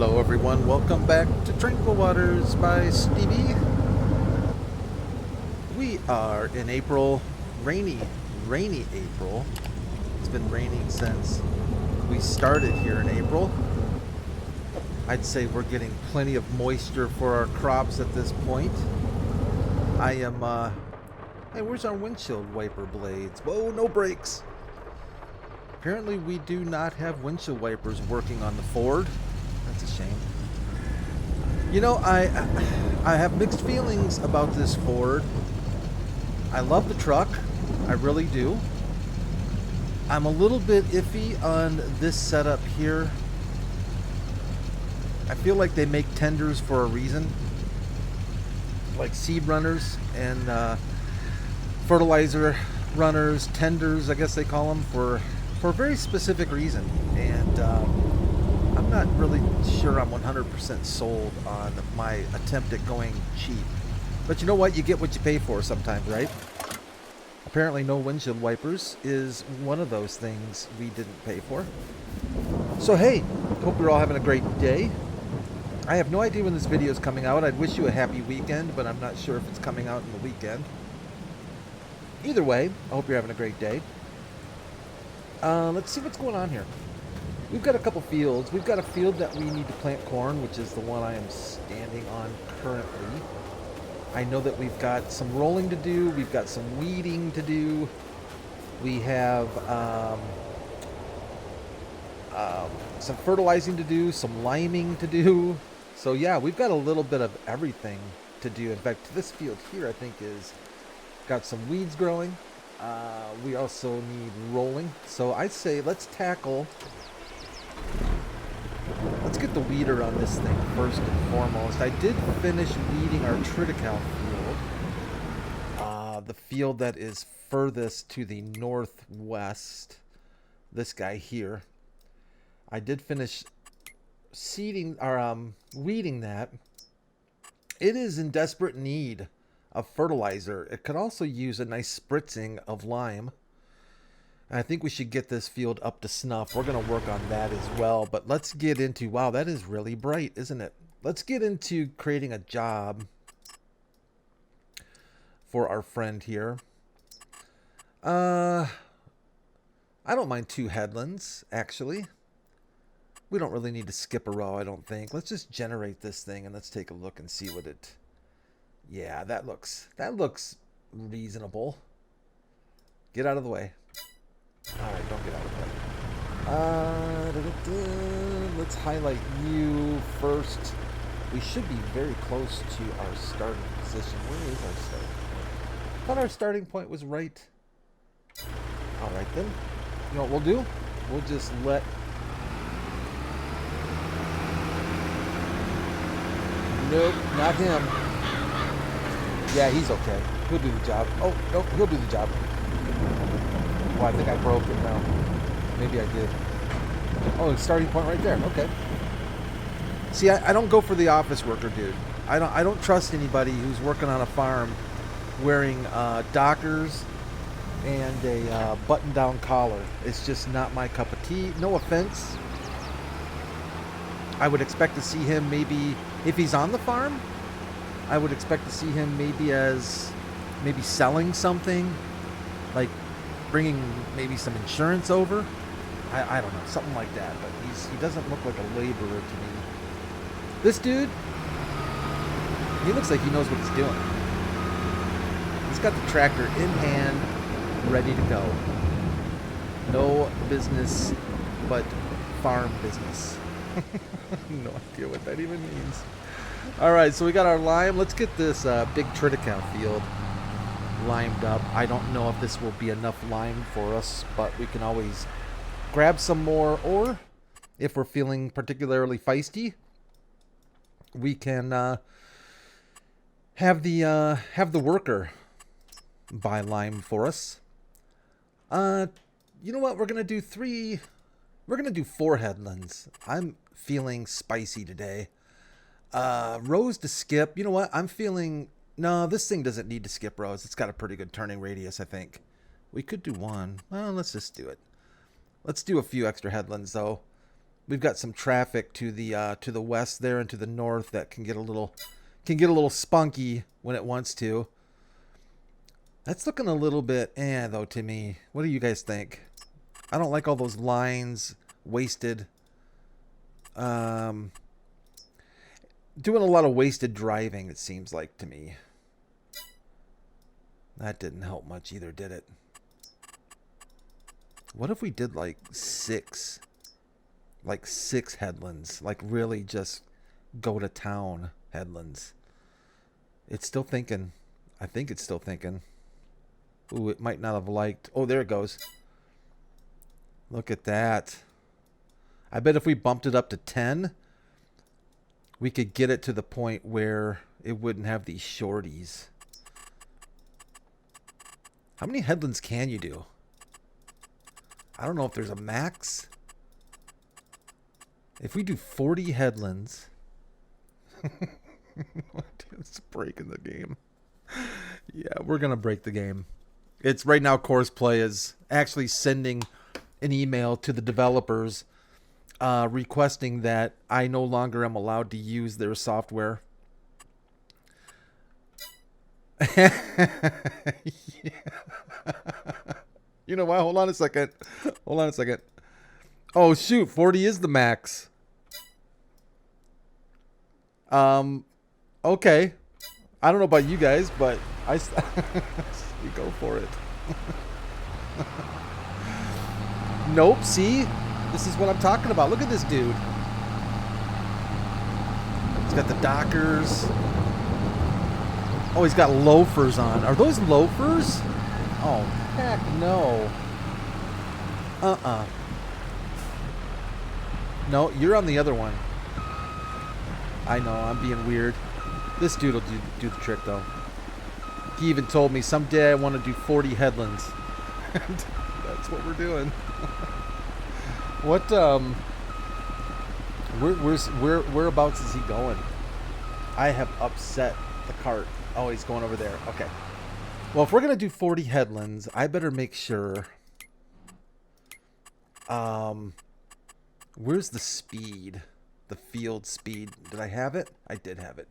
Hello everyone, welcome back to Tranquil Waters by Stevie. We are in April, rainy April. It's been raining since we started here in April. I'd say we're getting plenty of moisture for our crops at this point. Hey, where's our windshield wiper blades? Whoa, no brakes. Apparently we do not have windshield wipers working on the Ford. That's a shame. You know, I have mixed feelings about this Ford. I love the truck. I really do. I'm a little bit iffy on this setup here. I feel like they make tenders for a reason. Like seed runners and fertilizer runners, tenders, I guess they call them, for a very specific reason. And I'm not really sure I'm 100% sold on my attempt at going cheap. But you know what? You get what you pay for sometimes, right? Apparently no windshield wipers is one of those things we didn't pay for. So hey, hope you're all having a great day. I have no idea when this video is coming out. I'd wish you a happy weekend, but I'm not sure if it's coming out in the weekend. Either way, I hope you're having a great day. Let's see what's going on here. We've got a couple fields. We've got a field that we need to plant corn, which is the one I am standing on currently. I know that we've got some rolling to do. We've got some weeding to do. We have some fertilizing to do, some liming to do. So yeah, we've got a little bit of everything to do. In fact, this field here, I think, is got some weeds growing. We also need rolling. So I'd say let's get the weeder on this thing first and foremost. I did finish weeding our triticale field. The field that is furthest to the northwest. This guy here. I did finish seeding or weeding that. It is in desperate need of fertilizer. It could also use a nice spritzing of lime. I think we should get this field up to snuff. We're going to work on that as well. But let's get into... Wow, that is really bright, isn't it? Let's get into creating a job for our friend here. I don't mind 2 headlands, actually. We don't really need to skip a row, I don't think. Let's just generate this thing and let's take a look and see what it... Yeah, that looks reasonable. Get out of the way. Alright, don't get out of the way. Let's highlight you first. We should be very close to our starting position. Where is our starting point? I thought our starting point was right. Alright then. You know what we'll do? We'll just let... Nope, not him. Yeah, he's okay. He'll do the job. Oh, nope, he'll do the job. Oh, I think I broke it now. Maybe I did. Oh, starting point right there. Okay. See, I don't go for the office worker, dude. I don't trust anybody who's working on a farm wearing Dockers and a button-down collar. It's just not my cup of tea. No offense. I would expect to see him maybe, if he's on the farm, I would expect to see him maybe selling something, like bringing maybe some insurance over. I don't know, something like that. But he doesn't look like a laborer to me. This dude, he looks like he knows what he's doing. He's got the tractor in hand, ready to go. No business but farm business. No idea what that even means. Alright, so we got our lime. Let's get this big triticale field limed up. I don't know if this will be enough lime for us, but we can always grab some more, or if we're feeling particularly feisty, we can have the worker buy lime for us. You know what? We're gonna do 4 headlands. I'm feeling spicy today. Rows to skip. You know what? I'm feeling... No, this thing doesn't need to skip rows. It's got a pretty good turning radius, I think. We could do 1. Well, let's just do it. Let's do a few extra headlands, though. we've got some traffic to the west there and to the north that can get a little spunky when it wants to. That's looking a little bit though to me. What do you guys think? I don't like all those lines wasted. Doing a lot of wasted driving, it seems like to me. That didn't help much either, did it? What if we did like six headlands? Like really just go to town headlands. It's still thinking. I think it's still thinking. Ooh, it might not have liked. Oh, there it goes. Look at that. I bet if we bumped it up to 10, we could get it to the point where it wouldn't have these shorties. How many headlands can you do? I don't know if there's a max. If we do 40 headlands... It's breaking the game. Yeah, we're going to break the game. It's right now Courseplay is actually sending an email to the developers requesting that I no longer am allowed to use their software. Yeah. You know what? Hold on a second. Oh, shoot. 40 is the max. Okay. I don't know about you guys, but you go for it. Nope. See? This is what I'm talking about. Look at this dude. He's got the Dockers. Oh, he's got loafers on. Are those loafers? Oh, heck no. No, you're on the other one. I know, I'm being weird. This dude will do the trick, though. He even told me someday I want to do 40 headlands. That's what we're doing. What, whereabouts is he going? I have upset the cart. Oh, he's going over there. Okay. Well, if we're going to do 40 headlands, I better make sure. Where's the speed? The field speed. Did I have it? I did have it.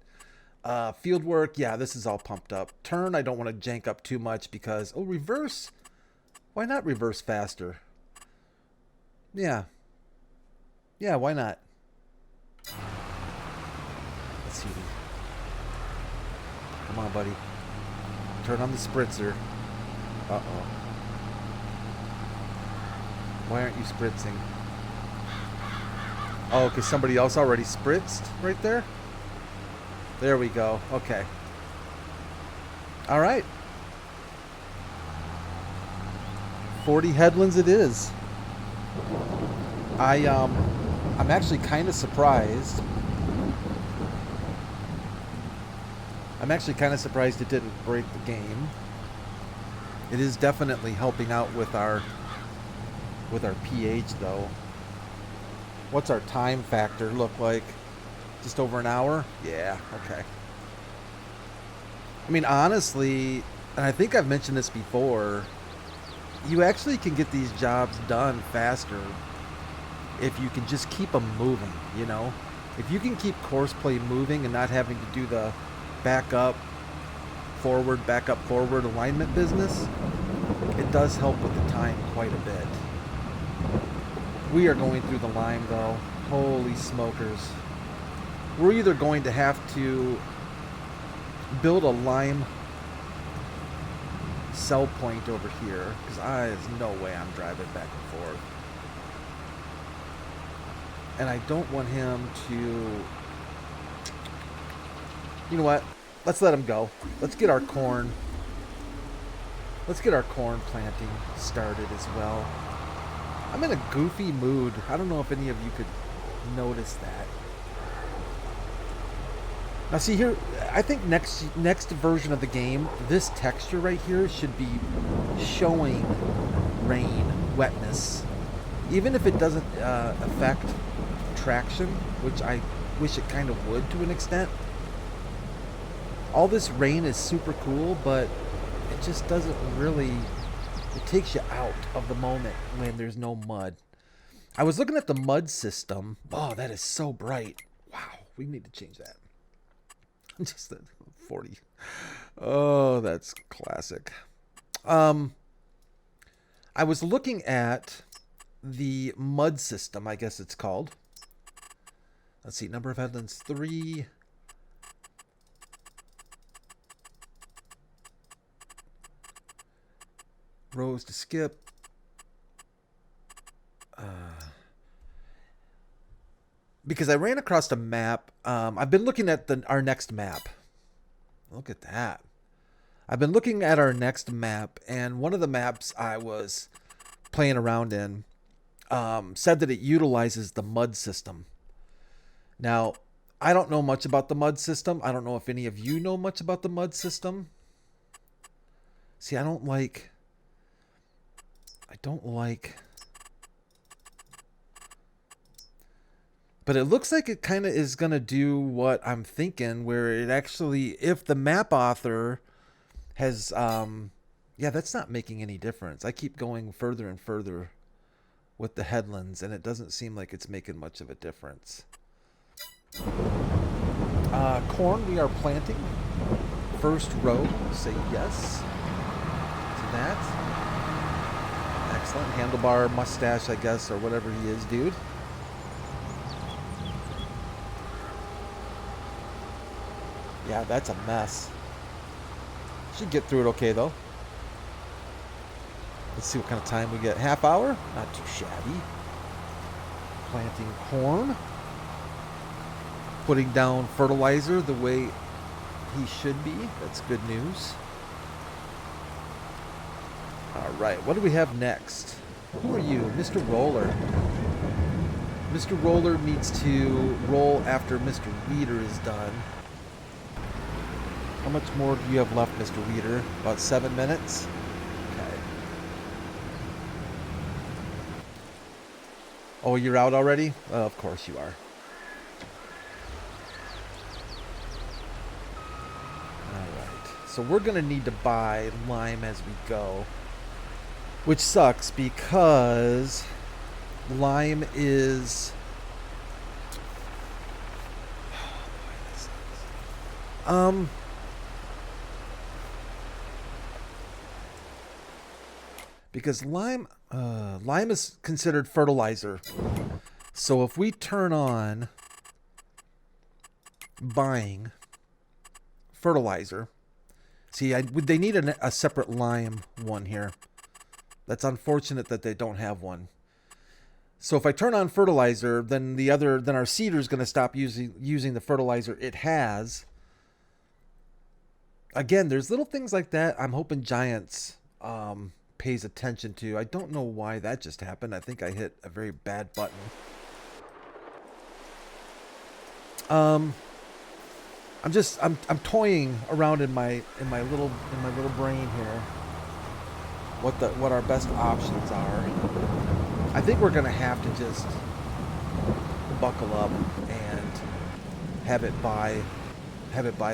Field work. Yeah, this is all pumped up. Turn, I don't want to jank up too much because... Oh, reverse. Why not reverse faster? Yeah. Yeah, why not? Let's see. Come on, buddy. Turn on the spritzer. Uh-oh. Why aren't you spritzing? Oh, because somebody else already spritzed right there? There we go. Okay. All right. 40 headlands it is. I'm actually kind of surprised. I'm actually kind of surprised it didn't break the game. It is definitely helping out with our pH though. What's our time factor look like? Just over an hour? Yeah, okay. I mean, honestly, and I think I've mentioned this before, you actually can get these jobs done faster if you can just keep them moving, you know? If you can keep Courseplay moving and not having to do the back up, forward alignment business, it does help with the time quite a bit. We are going through the lime though. Holy smokers. We're either going to have to build a lime sell point over here, because there's no way I'm driving back and forth. And I don't want him to... You know what? Let's let him go. Let's get our corn. Let's get our corn planting started as well. I'm in a goofy mood. I don't know if any of you could notice that. Now see here, I think next version of the game, this texture right here should be showing rain, wetness. Even if it doesn't affect traction, which I wish it kind of would to an extent. All this rain is super cool, but it just doesn't really... It takes you out of the moment when there's no mud. I was looking at the mud system. Oh, that is so bright. Wow, we need to change that. Just the 40. Oh, that's classic. I was looking at the mud system, I guess it's called. Let's see, number of headlands 3. Rows to skip. Because I ran across a map. I've been looking at our next map. Look at that. I've been looking at our next map, and one of the maps I was playing around in said that it utilizes the mud system. Now, I don't know much about the mud system. I don't know if any of you know much about the mud system. See, I don't like... But it looks like it kind of is going to do what I'm thinking, where it actually, if the map author has, yeah, that's not making any difference. I keep going further and further with the headlands, and it doesn't seem like it's making much of a difference. Corn we are planting. First row, say yes to that. Excellent. Handlebar mustache, I guess, or whatever he is, dude. Yeah, that's a mess. Should get through it okay, though. Let's see what kind of time we get. Half hour? Not too shabby. Planting corn. Putting down fertilizer the way he should be. That's good news. All right, what do we have next? Who are you? Mr. Roller. Mr. Roller needs to roll after Mr. Weeder is done. How much more do you have left, Mr. Weeder? About 7 minutes? Okay. Oh, you're out already? Of course you are. Alright. So we're going to need to buy lime as we go. Which sucks because lime is... because lime is considered fertilizer. So if we turn on buying fertilizer, see, they need a separate lime one here. That's unfortunate that they don't have one. So if I turn on fertilizer, then our seeder is going to stop using the fertilizer it has. Again, there's little things like that I'm hoping Giants pays attention to. I don't know why that just happened. I think I hit a very bad button. I'm toying around in my little brain here what our best options are. I think we're gonna have to just buckle up and have it buy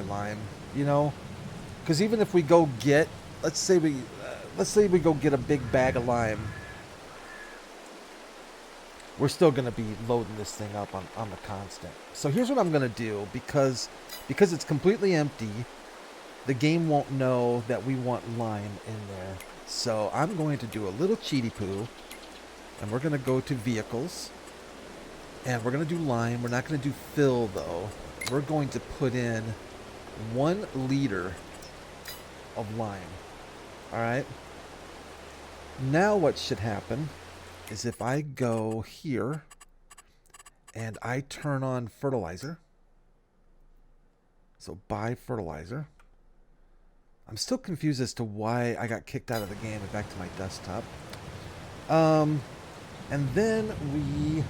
lime, you know, because even if we go get, let's say we go get a big bag of lime, we're still going to be loading this thing up on the constant. So here's what I'm going to do, because it's completely empty, the game won't know that we want lime in there. So I'm going to do a little cheaty poo, and we're going to go to vehicles, and we're going to do lime. We're not going to do fill, though. We're going to put in 1 liter of lime. All right. Now what should happen is if I go here and I turn on fertilizer. So buy fertilizer. I'm still confused as to why I got kicked out of the game and back to my desktop. And then we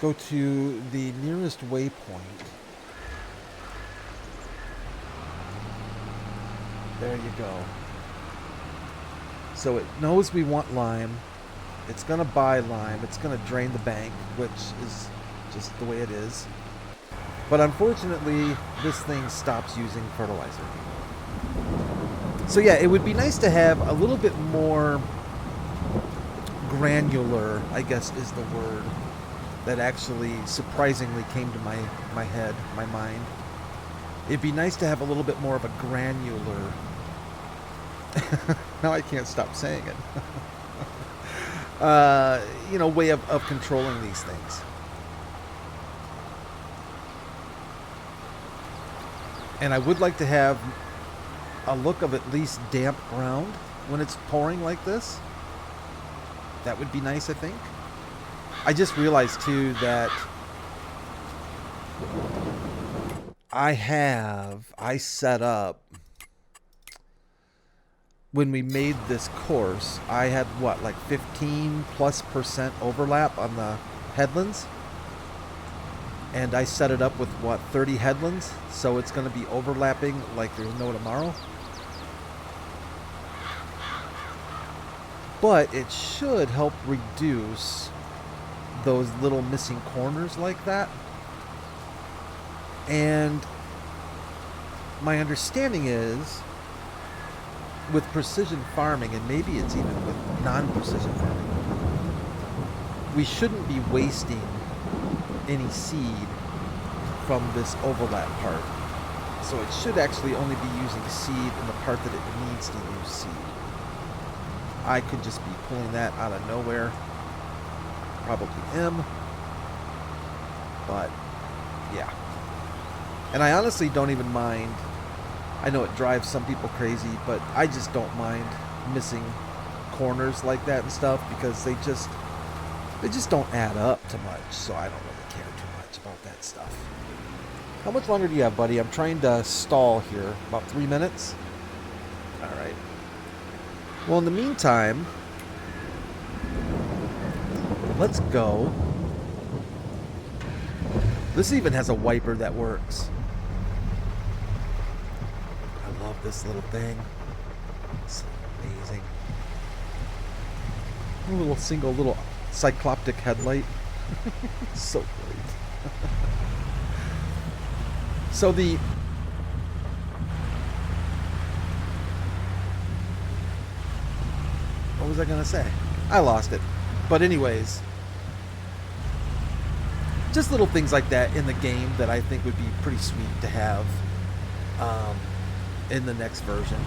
go to the nearest waypoint. There you go. So it knows we want lime. It's going to buy lime. It's going to drain the bank, which is just the way it is. But unfortunately, this thing stops using fertilizer. So yeah, it would be nice to have a little bit more granular, I guess is the word, that actually surprisingly came to my head, my mind. It'd be nice to have a little bit more of a granular... now I can't stop saying it. You know, way of controlling these things. And I would like to have a look of at least damp ground when it's pouring like this. That would be nice, I think. I just realized too that I set up, when we made this course, I had what, like 15+% overlap on the headlands, and I set it up with what, 30 headlands, so it's going to be overlapping like there's no tomorrow. But it should help reduce those little missing corners like that. And my understanding is, with precision farming, and maybe it's even with non-precision farming, we shouldn't be wasting any seed from this overlap part. So it should actually only be using seed in the part that it needs to use seed. I could just be pulling that out of nowhere. Probably am. But, yeah. And I honestly don't even mind. I know it drives some people crazy, but I just don't mind missing corners like that and stuff, because they just don't add up to much. So I don't really care too much about that stuff. How much longer do you have, buddy? I'm trying to stall here. About 3 minutes? All right. Well, in the meantime, let's go. This even has a wiper that works. I love this little thing. It's amazing. A little cycloptic headlight. So great. So what was I gonna say? I lost it. But anyways, just little things like that in the game that I think would be pretty sweet to have in the next version.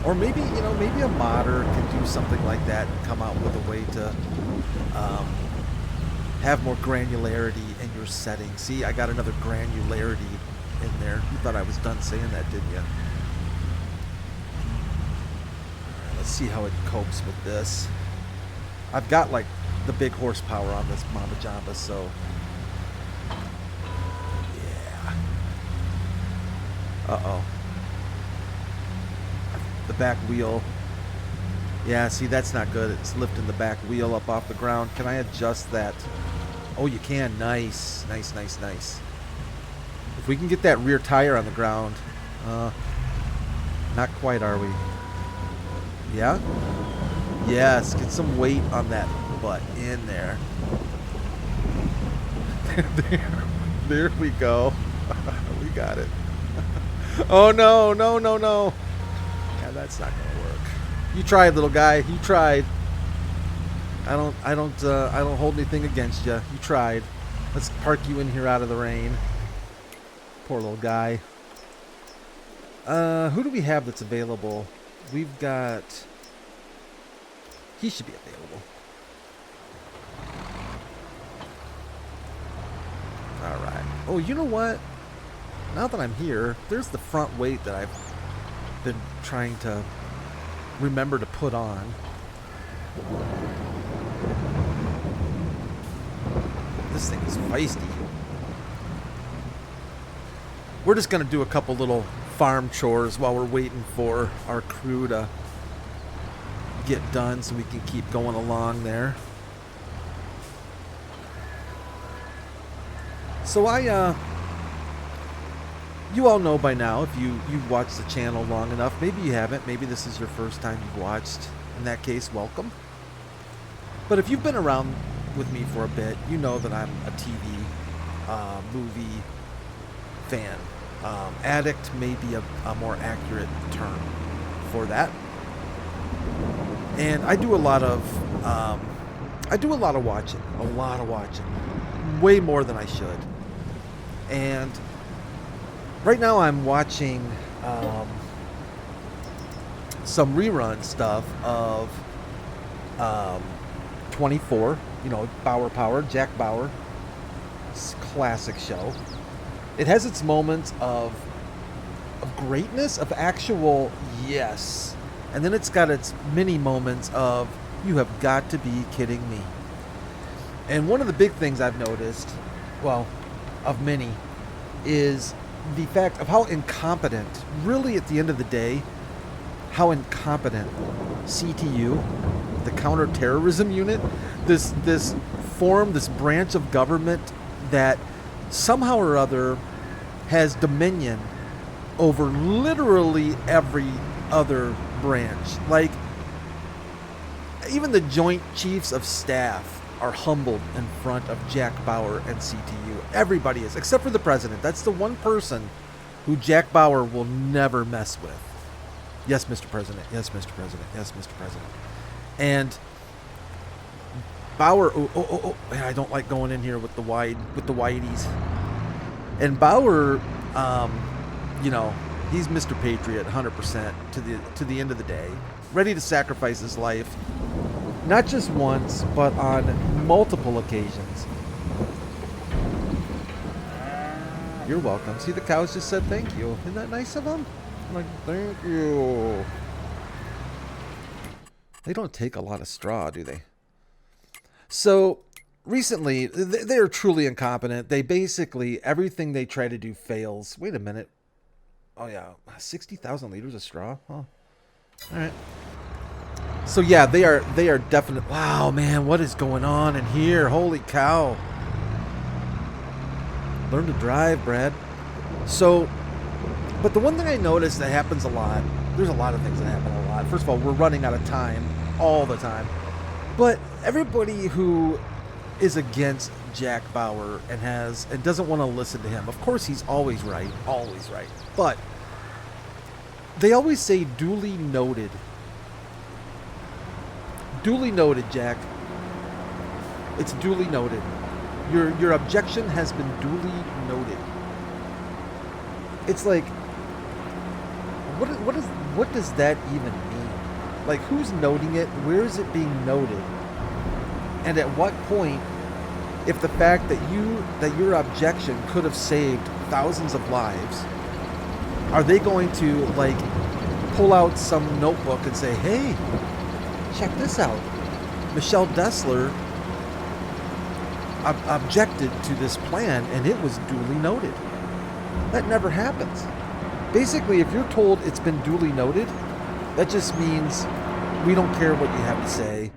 Or maybe, you know, maybe a modder can do something like that and come out with a way to have more granularity in your settings. See, I got another granularity in there. You thought I was done saying that, didn't you? Let's see how it copes with this. I've got like the big horsepower on this Mamba Jamba, so yeah. Uh-oh. The back wheel. Yeah, see, that's not good. It's lifting the back wheel up off the ground. Can I adjust that? Oh, you can. Nice. Nice, nice, nice. If we can get that rear tire on the ground. Not quite, are we? Yeah? Yes, get some weight on that butt in there. There we go. We got it. Oh no, no, no, no. Yeah, that's not gonna work. You tried, little guy. You tried. I don't hold anything against you. You tried. Let's park you in here out of the rain. Poor little guy. Who do we have that's available? We've got... He should be available. Alright. Oh, you know what? Now that I'm here, there's the front weight that I've been trying to remember to put on. This thing is feisty. We're just going to do a couple little farm chores while we're waiting for our crew to get done so we can keep going along there. So you all know by now, if you've watched the channel long enough, maybe you haven't, maybe this is your first time you've watched. In that case, welcome. But if you've been around with me for a bit, you know that I'm a TV, movie fan. Addict may be a more accurate term for that. And I do a lot of I do a lot of watching, way more than I should. And right now I'm watching some rerun stuff of 24, you know, Power, Jack Bauer. It's a classic show. It has its moments of greatness, of actual yes. And then it's got its mini moments of, you have got to be kidding me. And one of the big things I've noticed, well, of many, is the fact of how incompetent, really at the end of the day, how incompetent CTU, the counterterrorism unit, this branch of government that somehow or other has dominion over literally every other branch. Like, even the Joint Chiefs of Staff are humbled in front of Jack Bauer and CTU. Everybody is, except for the president. That's the one person who Jack Bauer will never mess with. Yes, Mr. President. Yes, Mr. President. Yes, Mr. President. And Bauer, man, I don't like going in here with the whiteies. And Bauer, you know, he's Mr. Patriot 100% to the end of the day, ready to sacrifice his life, not just once, but on multiple occasions. You're welcome. See, the cows just said thank you. Isn't that nice of them? I'm like, thank you. They don't take a lot of straw, do they? So recently, they're truly incompetent. They basically, everything they try to do fails. Wait a minute. Oh yeah, 60,000 liters of straw? Huh. All right. So yeah, they are definite. Wow, man, what is going on in here? Holy cow. Learn to drive, Brad. So, but the one thing I noticed that happens a lot, there's a lot of things that happen a lot. First of all, we're running out of time all the time. But everybody who is against Jack Bauer and doesn't want to listen to him, of course he's always right. But they always say duly noted. Duly noted, Jack. It's duly noted. Your objection has been duly noted. It's like, what does that even mean? Like, who's noting it? Where is it being noted? And at what point, if the fact that your objection could have saved thousands of lives, are they going to, like, pull out some notebook and say, hey, check this out. Michelle Dessler objected to this plan and it was duly noted. That never happens. Basically, if you're told it's been duly noted, that just means we don't care what you have to say.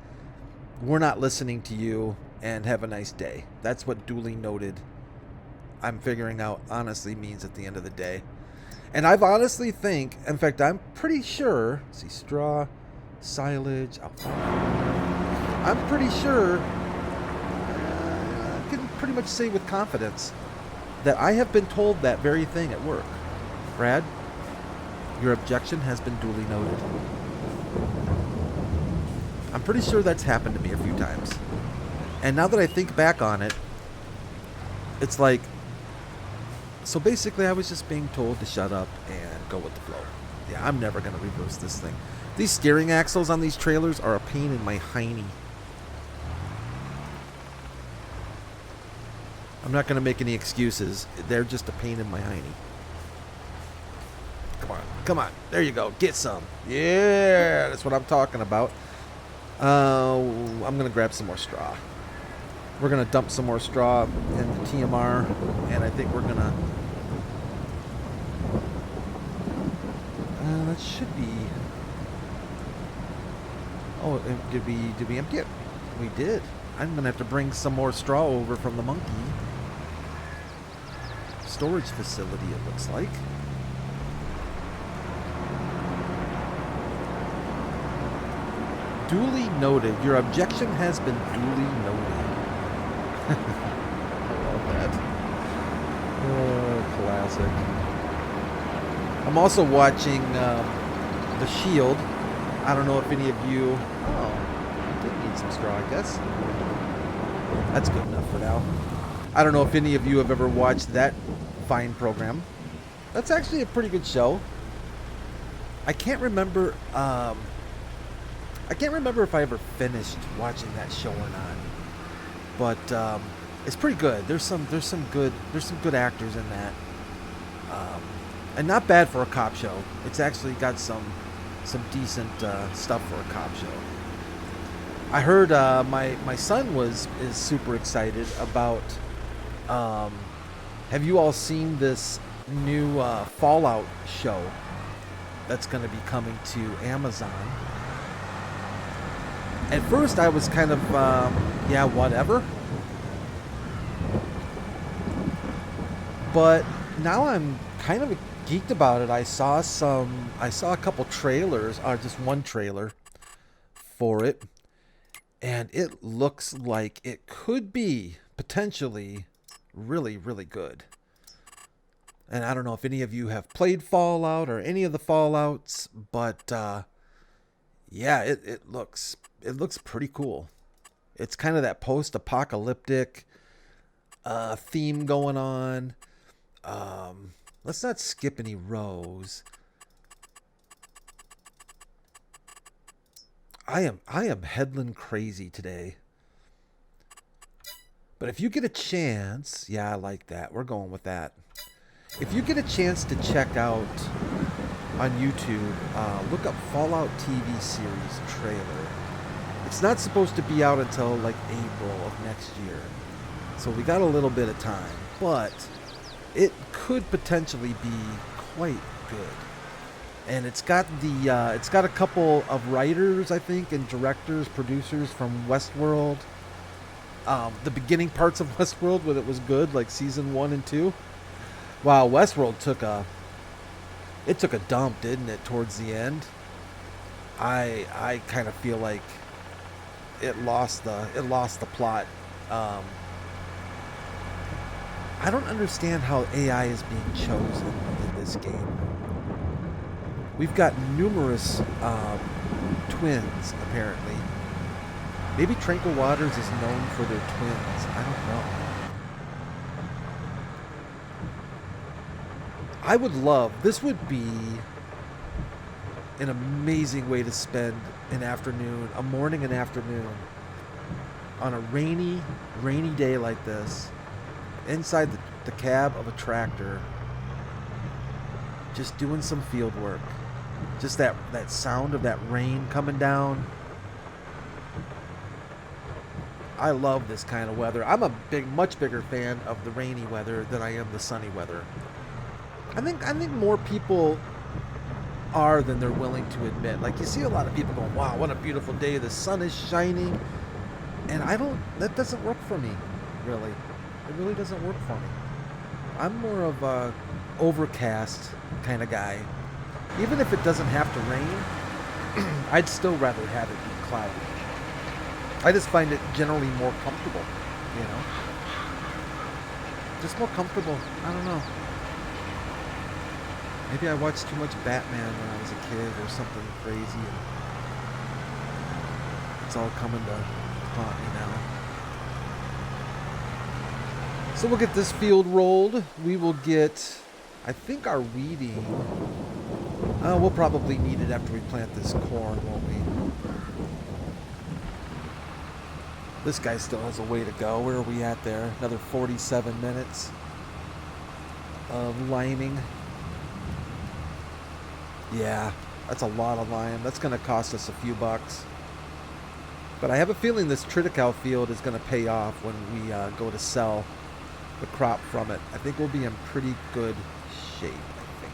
We're not listening to you, and have a nice day. That's what duly noted, I'm figuring out, honestly means at the end of the day. And I've honestly think, in fact, I'm pretty sure, see, straw, silage, I'm pretty sure, I can pretty much say with confidence that I have been told that very thing at work. Brad, your objection has been duly noted. I'm pretty sure that's happened to me a few times. And now that I think back on it, it's like, so basically I was just being told to shut up and go with the flow. Yeah, I'm never going to reverse this thing. These steering axles on these trailers are a pain in my hiney. I'm not going to make any excuses. They're just a pain in my hiney. Come on. There you go. Get some. Yeah, that's what I'm talking about. I'm going to grab some more straw. We're going to dump some more straw in the TMR, and I think we're going to... that should be... Oh, did we empty it? We did. I'm going to have to bring some more straw over from the monkey storage facility, it looks like. Duly noted. Your objection has been duly noted. I love that. Oh, classic. I'm also watching The Shield. I don't know if any of you... Oh, didn't need some straw, I guess. That's good enough for now. I don't know if any of you have ever watched that fine program. That's actually a pretty good show. I can't remember if I ever finished watching that show or not. But it's pretty good. There's some good actors in that. And not bad for a cop show. It's actually got some decent stuff for a cop show. I heard my son is super excited about. Have you all seen this new Fallout show that's going to be coming to Amazon? At first, I was kind of yeah, whatever. But now I'm kind of geeked about it. I saw a couple trailers, or just one trailer for it, and it looks like it could be potentially really, really good. And I don't know if any of you have played Fallout or any of the Fallouts, but yeah, it looks pretty cool. It's kind of that post-apocalyptic theme going on. Let's not skip any rows. I am headland crazy today. But if you get a chance, yeah, I like that. We're going with that. If you get a chance to check out on YouTube, look up Fallout TV series trailer. It's not supposed to be out until like April of next year. So we got a little bit of time, but it could potentially be quite good. And it's got a couple of writers, I think, and directors, producers from Westworld. The beginning parts of Westworld when it was good, like season 1 and 2. Wow, Westworld took a dump, didn't it, towards the end? I kind of feel like it lost the plot. I don't understand how AI is being chosen in this game. We've got numerous twins, apparently. Maybe Tranquil Waters is known for their twins. I don't know. I would love, this would be an amazing way to spend an afternoon, a morning and afternoon, on a rainy day like this, inside the cab of a tractor, just doing some field work. Just that sound of that rain coming down. I love this kind of weather. I'm a much bigger fan of the rainy weather than I am the sunny weather. I think more people are than they're willing to admit. Like, you see a lot of people going, wow, what a beautiful day, the sun is shining. And that doesn't work for me, really. It really doesn't work for me. I'm more of a overcast kind of guy. Even if it doesn't have to rain, I'd still rather have it be cloudy. I just find it generally more comfortable, you know? Just more comfortable. I don't know. Maybe I watched too much Batman when I was a kid or something crazy, and it's all coming to haunt me now. So we'll get this field rolled. We will get, I think, our weeding. We'll probably need it after we plant this corn, won't we? This guy still has a way to go. Where are we at there? Another 47 minutes of liming. Yeah, that's a lot of lime. That's going to cost us a few bucks. But I have a feeling this triticale field is going to pay off when we go to sell the crop from it. I think we'll be in pretty good shape, I think.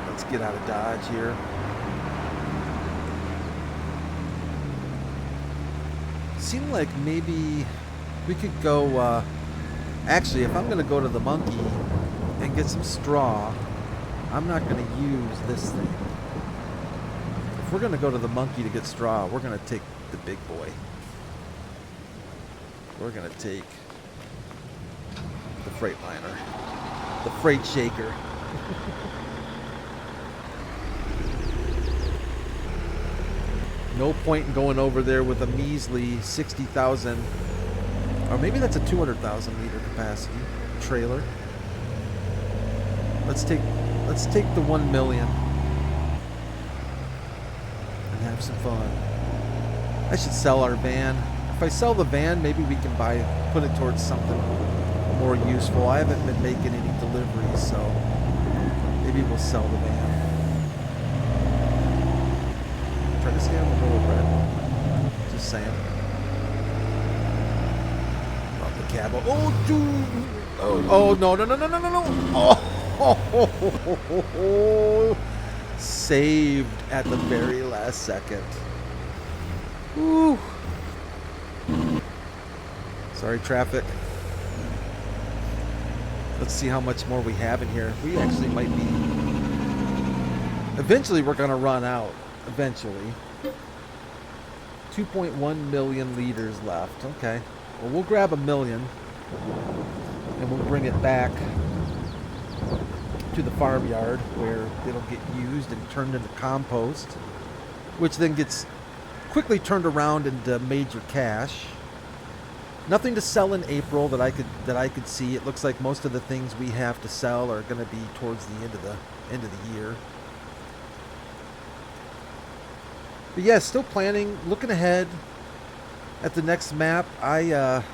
Let's get out of Dodge here. Seemed like maybe we could go... Actually, if I'm going to go to the monkey and get some straw, I'm not going to use this thing. If we're going to go to the monkey to get straw, we're going to take the big boy. We're going to take the Freightliner. The Freight Shaker. No point in going over there with a measly 60,000, or maybe that's a 200,000 liter capacity trailer. Let's take the 1 million and have some fun. I should sell our van. If I sell the van, maybe we can put it towards something more useful. I haven't been making any deliveries, so maybe we'll sell the van. Try to stay on the middle, Brett. Just saying. About the cab. Oh, dude! Oh, no. Oh, saved at the very last second. Woo. Sorry, traffic. Let's see how much more we have in here. We actually might be... Eventually, we're going to run out. Eventually. 2.1 million liters left. Okay. Well, we'll grab 1 million. And we'll bring it back to the farmyard where it'll get used and turned into compost, which then gets quickly turned around into major cash. Nothing to sell in April that I could see. It looks like most of the things we have to sell are going to be towards the end of the year. But yeah, still planning, looking ahead at the next map. I've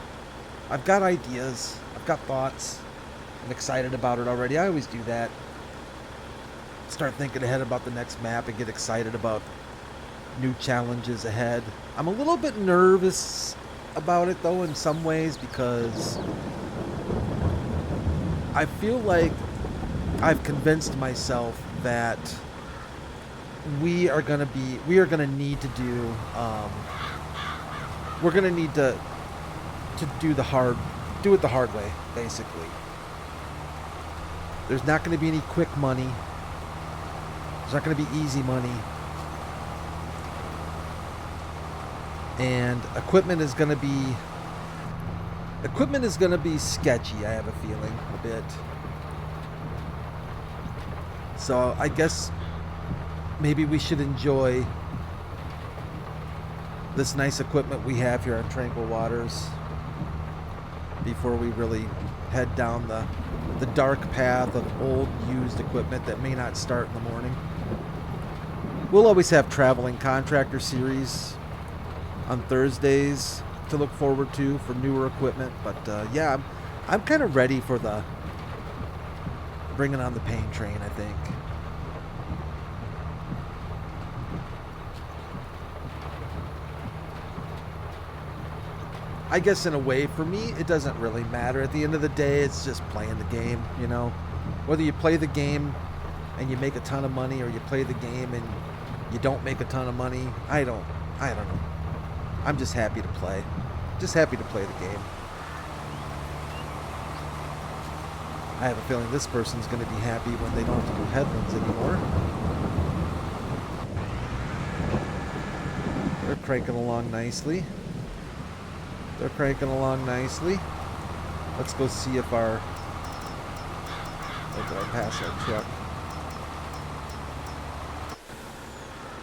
got ideas. I've got thoughts. I'm excited about it already. I always do that. Start thinking ahead about the next map and get excited about new challenges ahead. I'm a little bit nervous about it though in some ways because I feel like I've convinced myself that we are going to need to do we're going to need to do it the hard way, basically. There's not going to be any quick money. There's not going to be easy money. And equipment is going to be sketchy, I have a feeling, a bit. So I guess maybe we should enjoy this nice equipment we have here on Tranquil Waters before we really head down the dark path of old used equipment that may not start in the morning. We'll always have traveling contractor series on Thursdays to look forward to for newer equipment, but yeah, I'm kind of ready for the bringing on the pain train, I think. I guess in a way, for me, it doesn't really matter. At the end of the day, it's just playing the game, you know? Whether you play the game and you make a ton of money or you play the game and you don't make a ton of money, I don't know. I'm just happy to play. Just happy to play the game. I have a feeling this person's going to be happy when they don't have to do headlands anymore. They're cranking along nicely. Let's go see if our... Or did I pass our truck?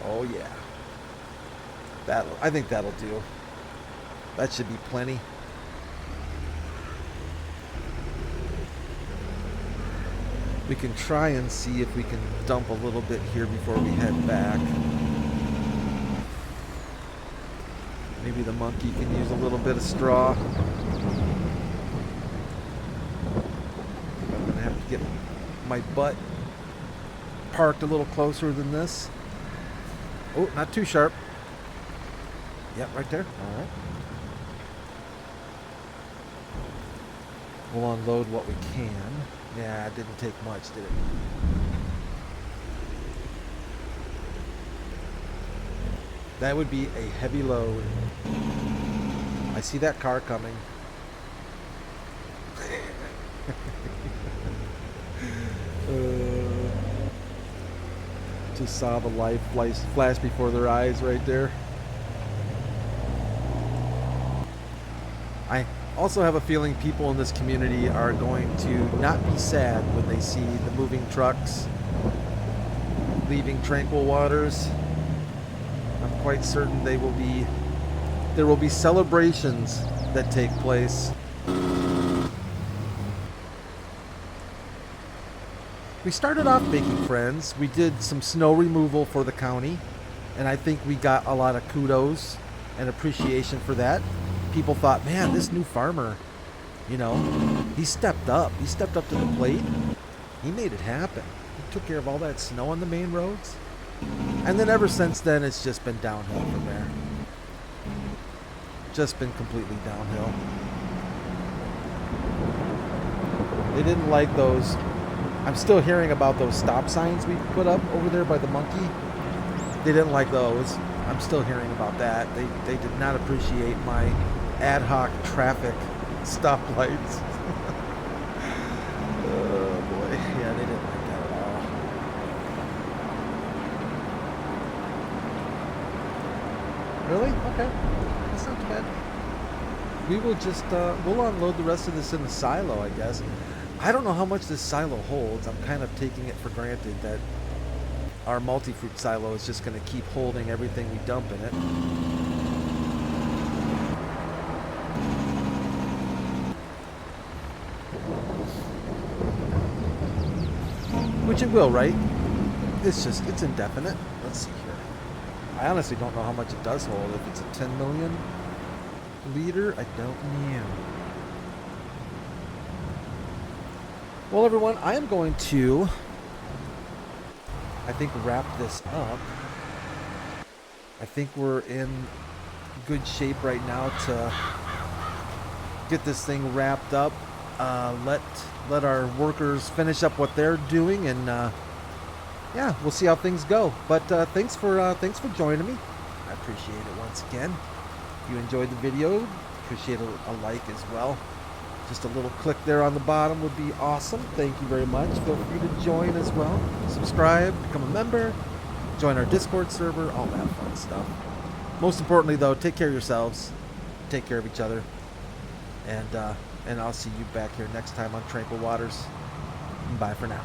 Oh yeah. I think that'll do. That should be plenty. We can try and see if we can dump a little bit here before we head back. Maybe the monkey can use a little bit of straw. I'm gonna have to get my butt parked a little closer than this. Oh, not too sharp. Yep, right there. All right. We'll unload what we can. Yeah, it didn't take much, did it? That would be a heavy load. I see that car coming. Just saw the light flash before their eyes right there. I also have a feeling people in this community are going to not be sad when they see the moving trucks leaving Tranquil Waters. I'm quite certain there will be celebrations that take place. We started off making friends. We did some snow removal for the county, and I think we got a lot of kudos and appreciation for that. People thought, man, this new farmer, you know, he stepped up. He stepped up to the plate. He made it happen. He took care of all that snow on the main roads. And then ever since then, it's just been downhill from there. Just been completely downhill. They didn't like those. I'm still hearing about those stop signs we put up over there by the monkey. They didn't like those. I'm still hearing about that. They did not appreciate my ad hoc traffic stoplights. Oh boy. Yeah, they didn't like that at all. Really? Okay. That's not too bad. We will just, we'll unload the rest of this in the silo, I guess. I don't know how much this silo holds. I'm kind of taking it for granted that our multi-fruit silo is just going to keep holding everything we dump in it. Which it will, right? It's indefinite. Let's see here. I honestly don't know how much it does hold. If it's a 10 million liter, I don't know. Well, everyone, I am going to, I think, wrap this up. I think we're in good shape right now to get this thing wrapped up. Let our workers finish up what they're doing, and yeah, we'll see how things go. But thanks for joining me. I appreciate it once again. If you enjoyed the video, appreciate a like as well. Just a little click there on the bottom would be awesome. Thank you very much. Feel free to join as well. Subscribe, become a member, join our Discord server, all that fun stuff. Most importantly, though, take care of yourselves, take care of each other, and I'll see you back here next time on Tranquil Waters. Bye for now.